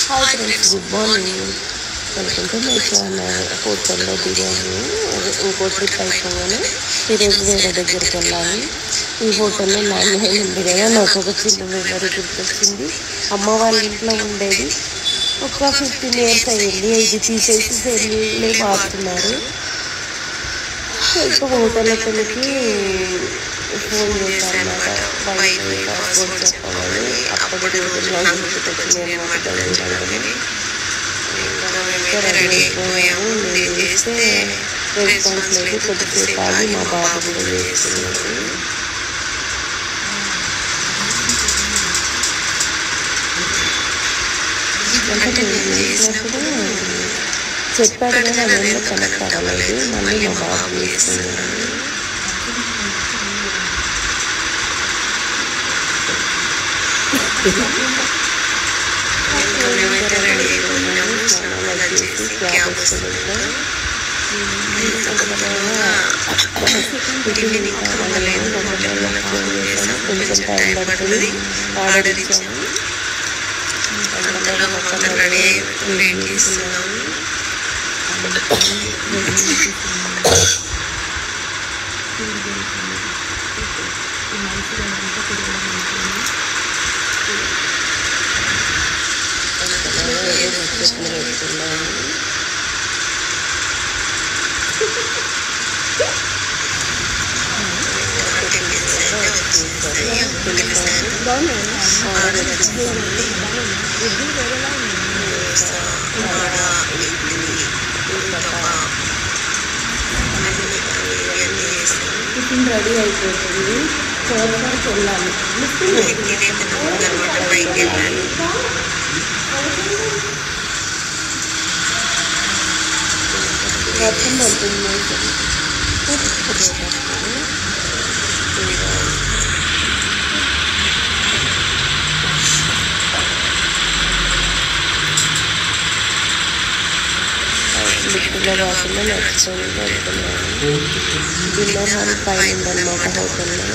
Hi friends, good morning. Welcome to my channel. హోటల్లో బిర్యానీ ఇంకో trip అయిపోగానే ఈరోజు వేరే దగ్గరికి వెళ్ళాలి. ఈ హోటల్లో నాణ్యమైన బిర్యానీ నాకు ఒక చిన్న మెమరీ గుర్తొచ్చింది. అమ్మ వాళ్ళ ఇంట్లో ఉండేది. ఒక 15 years అయ్యింది. ఇది తీసేసి సెల్లే వాడుతున్నారు. ఇంకా హోటల్కి ఫోన్ చేశారన్నమాట. బయట పాస్పోర్ట్ చెప్పాలని అప్పటి రోజుల్లో గుర్తుకొచ్చింది అనమాట. రెడీ అయిపోయాము. నేను చేస్తే రెస్పాన్స్ లేదు. కొద్దిసేపు ఆగి మా బాబు కూడా చేస్తున్నాడు. అంటే నేను చేసినప్పుడు చెప్పాడు కానీ అది ఎందుకు కనెక్ట్ అవ్వలేదు. మళ్ళీ మా బాబు చేస్తున్నాడు. క్యాబ్ వస్తుందంటే ఫోన్ చేసాను. కొంచెం టైం పడుతుంది. ఆర్డర్ ఇచ్చాము. మొత్తం రెడీ వెయిట్ చేస్తున్నాము. టిఫిన్ రెడీ అయిపోతుంది. చోట్లకి వెళ్ళాలి. వర్షం పడుతుంది. లిఫ్ట్లో కాకుండా నడుచుకొని వెళ్తున్నాను. డిన్నర్ హాల్ పైన ఉందన్నమాట హోటల్లో.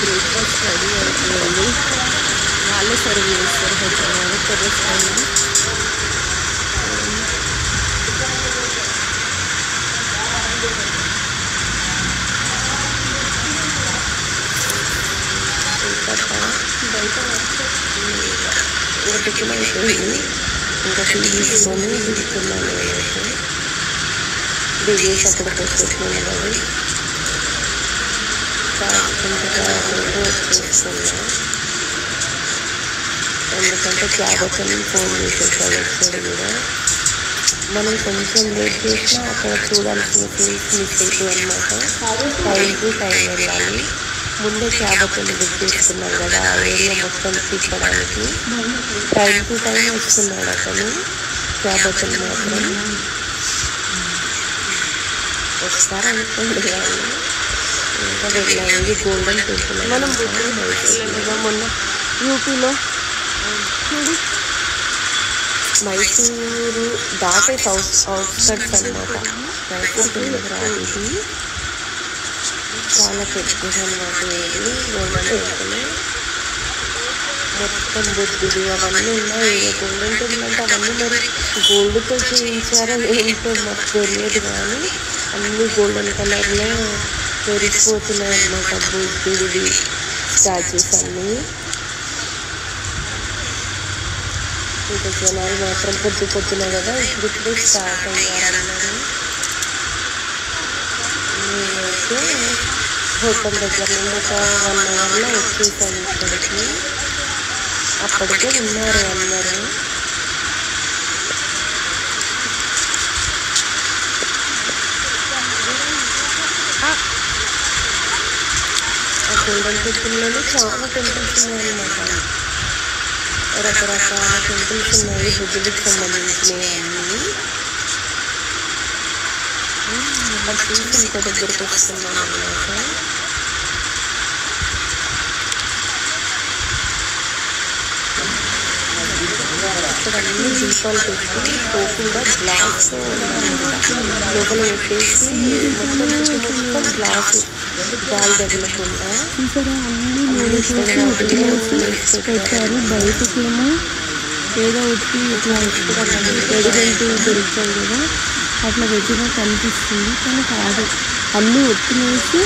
బ్రేక్ఫాస్ట్ రెడీ అయిపోయింది. వాళ్ళే సర్వ్ చేస్తారు హోటల్ వాళ్ళు. టెర్రస్ పైన బయట ఒక టిఫిన్ అయిపోయింది. ఇంకా తీసుకొని తీసుకున్నాను. దిగేసి అక్కడ వచ్చేస్తున్నాను. అది కాకుండా వచ్చేస్తున్నా. ఎందుకంటే క్యాబ్ వచ్చి ఫోన్ చేసేసాడు. వచ్చాడు కూడా. మనం కొంచెం లేట్ చేసినా అక్కడ చూడాల్సిన ప్లేస్ మిస్ అవుతుంది అనమాట. టైంకి టైం వెళ్ళాలి. ముందే క్యాబ్ వచ్చి బుక్ చేసుకున్నాం కదా, ఆ ఏరియా మొత్తం తిప్పడానికి. టైం టు టైం వస్తున్నాడు అతను. క్యాబ్ వచ్చి మాత్రం ఒకసారి అనుకోండి. ఇంకా వెళ్ళాలి గోల్డెన్ టెంపుల్. మనం మొన్న యూపీలో మైసూరు దాటే అవుట్స్కట్స్ అనమాట. మైసూరు కిందకి రాదు. చాలా పెద్దది అనమాట. ఇది గోల్డెన్ టెంపుల్. మొత్తం బుద్ధుడు అవన్నీ ఉన్నాయి. గోల్డెన్ టెంపుల్ అంటే అవన్నీ మరి గోల్డ్తో చేయించారో ఏంటో మాకు తెలియదు కానీ అన్ని గోల్డెన్ కలర్లో పెరిగిపోతున్నాయి అన్నమాట. బుద్ధుడివి స్టాచ్యూస్ అన్నీ. ఇంకా జనాలు మాత్రం పొద్దున కదా ఇప్పుడు స్టార్ట్ అయ్యారన్నారు. నేనైతే హోటల్ దగ్గర నుండి ఒక 1 hourలో వచ్చేసాను ఇక్కడికి. అప్పటికే ఉన్నారు అందరూ. ఆ గోల్డెన్ టెంపుల్లోనే చాలా టెంపుల్స్ ఉన్నాయన్నమాట. రకరకాల టెంపుల్స్ ఉన్నాయి. బుద్ధుడికి సంబంధించినవి అన్నీ. చూసి ఇంకో దగ్గరికి వస్తున్నాను అన్నమాట. ఇక్కడ అన్ని దీపాలు పెట్టి టోకుండా గ్లాస్ లోపల పెట్టేసి మొత్తం గ్లాసు గాలి తగలకుండా చూసారా అన్ని పెట్టారు. బయటకేమో ఏదో ఒకటి ఇట్లా రెడీమెంట్ దొరుకుతాయి కదా, అట్లా పెట్టినా కనిపిస్తుంది కానీ కాదు, అన్నీ ఒత్తినేసి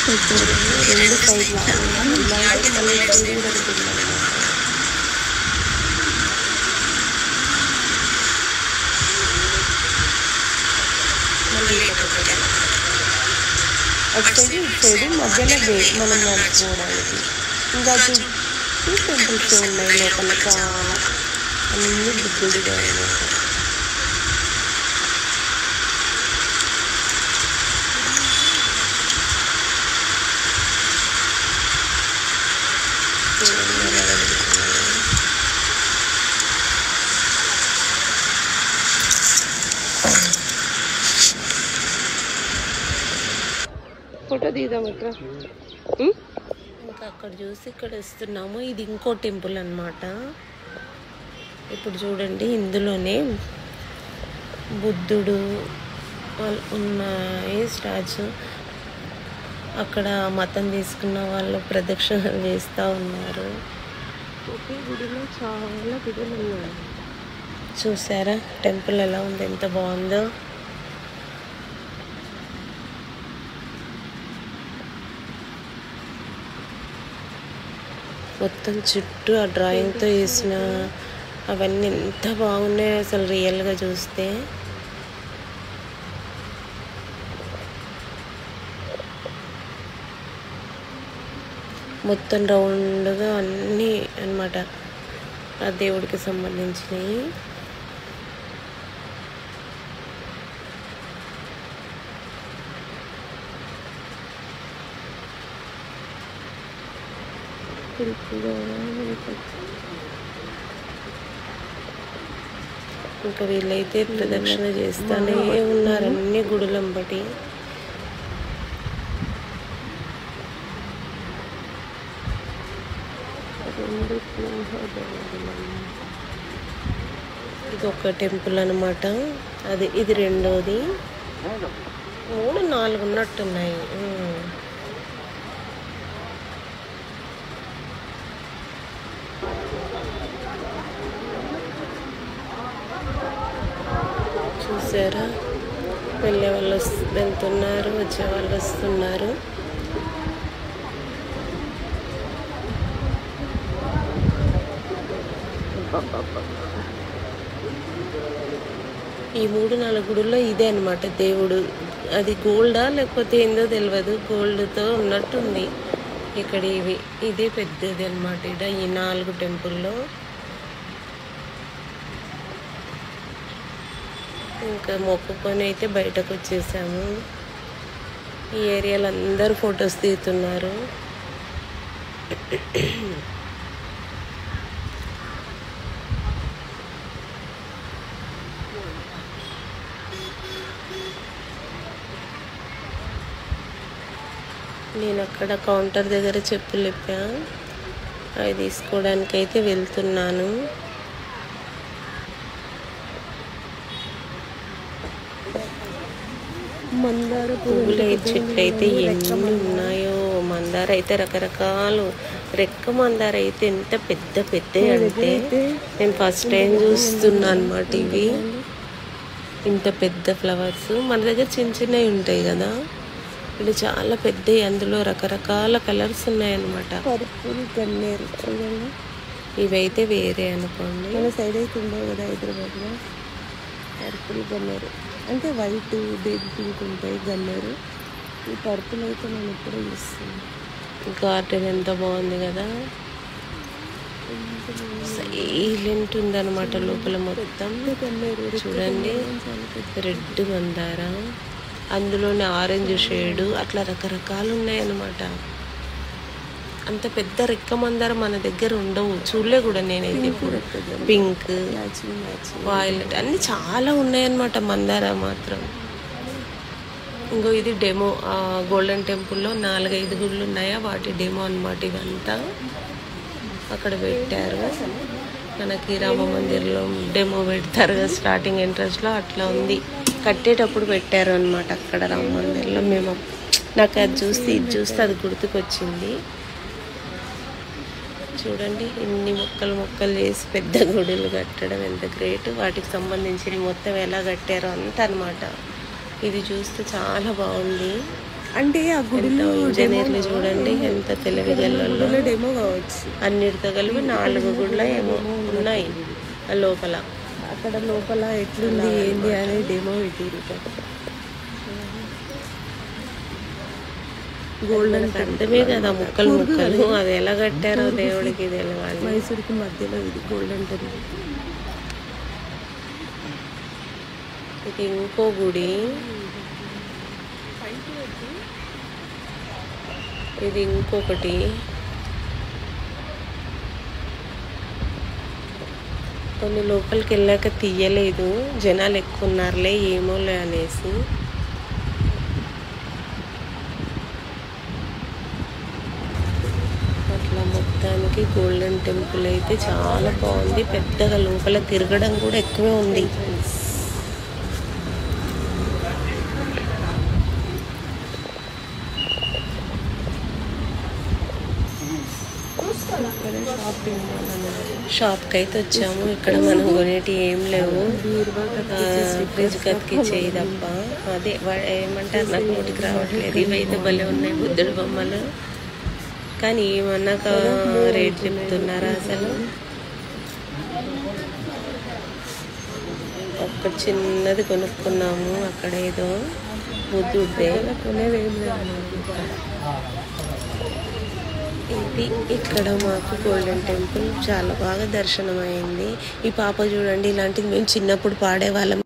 పెట్టారు. 2 సైడ్లా ఇలాంటి మళ్ళీ ఫీలింగ్ దొరుకుతుంది. అటు సైడ్ ఇటు సైడ్ మధ్యలో మనం నడుచుకోవడానికి. ఇంకా చుట్టూ టెంపుల్స్ ఉన్నాయి లోపల, చాలా అన్ని బుద్ధుడిగా అనమాట. ఫోటో తీద్దాం ఇక్కడ. ఇంకా అక్కడ చూసి ఇక్కడ వస్తున్నాము. ఇది ఇంకో టెంపుల్ అన్నమాట. ఇప్పుడు చూడండి, ఇందులోనే బుద్ధుడు ఉన్న స్టాచ్యూ. అక్కడ మతం తీసుకున్న వాళ్ళు ప్రదక్షిణలు చేస్తూ ఉన్నారు. ఒకే గుడిలో చాలా గుడులు ఉన్నాయి. చూసారా టెంపుల్ ఎలా ఉంది, ఎంత బాగుందో. మొత్తం చుట్టూ ఆ డ్రాయింగ్తో వేసిన అవన్నీ ఎంత బాగున్నాయో అసలు రియల్గా చూస్తే. మొత్తం రౌండ్గా అన్నీ అన్నమాట ఆ దేవుడికి సంబంధించినవి. ఇంకా వీళ్ళైతే ప్రదక్షిణ చేస్తానే ఉన్నారు అన్ని గుడులంబటి. ఇది ఒక టెంపుల్ అన్నమాట. ఇది రెండోది. 3, 4 ఉన్నట్టున్నాయి. చూసారా, వెళ్ళే వాళ్ళు వెళ్తున్నారు, వచ్చే వాళ్ళు వస్తున్నారు. ఈ 3-4 గుడుల్లో ఇదే అనమాట దేవుడు. అది గోల్డా లేకపోతే ఏందో తెలియదు, గోల్డ్తో ఉన్నట్టుంది ఇక్కడ. ఇదే పెద్దది అనమాట. ఇక్కడ ఈ 4 టెంపుల్లో ఇంకా మొక్కుకొని అయితే బయటకు వచ్చేసాము. ఈ ఏరియాలో అందరూ ఫొటోస్ తీస్తున్నారు. నేను అక్కడ కౌంటర్ దగ్గర చెప్పులు ఇప్పా, అవి తీసుకోవడానికి అయితే వెళ్తున్నాను. మందార పువ్వుల చెట్లు అయితే ఎన్ని ఉన్నాయో. మందార అయితే రకరకాలు. రెక్క మందార అయితే ఎంత పెద్ద పెద్ద అంటే నేను ఫస్ట్ టైం చూస్తున్నా అనమాట. ఇవి ఇంత పెద్ద ఫ్లవర్స్. మన దగ్గర చిన్న చిన్నవి ఉంటాయి కదా, ఇది చాలా పెద్దవి. అందులో రకరకాల కలర్స్ ఉన్నాయన్నమాట. పర్పుల్ గన్నేరు చూడండి. ఇవైతే వేరే అనుకోండి. మన సైడ్ అయితే ఉండవు కదా హైదరాబాద్లో. పర్పుల్ గన్నేరు అంటే వైట్, బేబీ పింక్ ఉంటాయి గన్నేరు. ఈ పర్పుల్ అయితే నేను ఎప్పుడూ చూస్తాను. గార్డెన్ ఎంత బాగుంది కదా, సైలెంట్ ఉందన్నమాట లోపల మొత్తం. చూడండి, రెడ్ మందార, అందులోనే ఆరెంజ్ షేడు, అట్లా రకరకాలు ఉన్నాయన్నమాట. అంత పెద్ద రెక్క మందార మన దగ్గర ఉండవు, చూడలే కూడా నేనైతే ఇప్పుడు. పింక్, వైలెట్ అన్నీ చాలా ఉన్నాయన్నమాట మందార మాత్రం. ఇంకో ఇది డెమో. గోల్డెన్ టెంపుల్లో 4-5 గుళ్ళు ఉన్నాయా, వాటి డెమో అన్నమాట ఇవంతా. అక్కడ పెట్టారు. మనకి రామ మందిర్లో డెమో పెడతారు కదా స్టార్టింగ్ ఎంట్రన్స్లో, అట్లా ఉంది. కట్టేటప్పుడు పెట్టారు అనమాట అక్కడ రామ మందిర్లో. మేము నాకు అది చూస్తే ఇది చూస్తే అది గుర్తుకొచ్చింది. చూడండి ఇన్ని మొక్కలు చేసి పెద్ద గుడులు కట్టడం ఎంత గ్రేట్. వాటికి సంబంధించిన మొత్తం ఎలా కట్టారో అంత అనమాట. ఇది చూస్తే చాలా బాగుంది. అంటే ఆ గుడిలో ఇంజనీర్లు చూడండి ఎంత తెలివిగల్లో. డెమో కావచ్చు. అన్నిటితో కలిపి 4 గుడ్ల ఏమో ఉన్నాయి లోపల. అక్కడ లోపల ఎట్లుంది ఏంటి అని డెమో పెట్టిరు. గోల్డెన్ అర్థమే కదా ముక్కలు అది ఎలా కట్టారో దేవుడికి తెలియాలి. మైసూర్కి మధ్యలో ఇది గోల్డెన్ టెంపుల్. ఇది ఇంకో గుడి, ఇది ఇంకొకటి. కొన్ని లోపలికి వెళ్ళాక తీయలేదు, జనాలు ఎక్కువ ఉన్నారులే ఏమోలే అనేసి. అట్లా మొత్తానికి గోల్డెన్ టెంపుల్ అయితే చాలా బాగుంది. పెద్దగా లోపల తిరగడం కూడా ఎక్కువే ఉంది. షాప్కి అయితే వచ్చాము. ఇక్కడ మనం కొనేటి ఏం లేవు, ఫ్రిడ్జ్ కతికిచ్చేయి తప్ప. అదే ఏమంటారు నాకు నోటికి రావట్లేదు. ఇవైతే భలే ఉన్నాయి బుద్ధుడు బొమ్మలు, కానీ ఏమన్నా రేట్ చెప్తున్నారా అసలు. ఒక్క చిన్నది కొనుక్కున్నాము అక్కడ, ఏదో బుద్ధుడిదే. కొనేవేం లేవు. ఇది ఇక్కడ మాకు గోల్డెన్ టెంపుల్ చాలా బాగా దర్శనం అయింది. ఈ పాప చూడండి, ఇలాంటిది మేము చిన్నప్పుడు పాడేవాళ్ళం.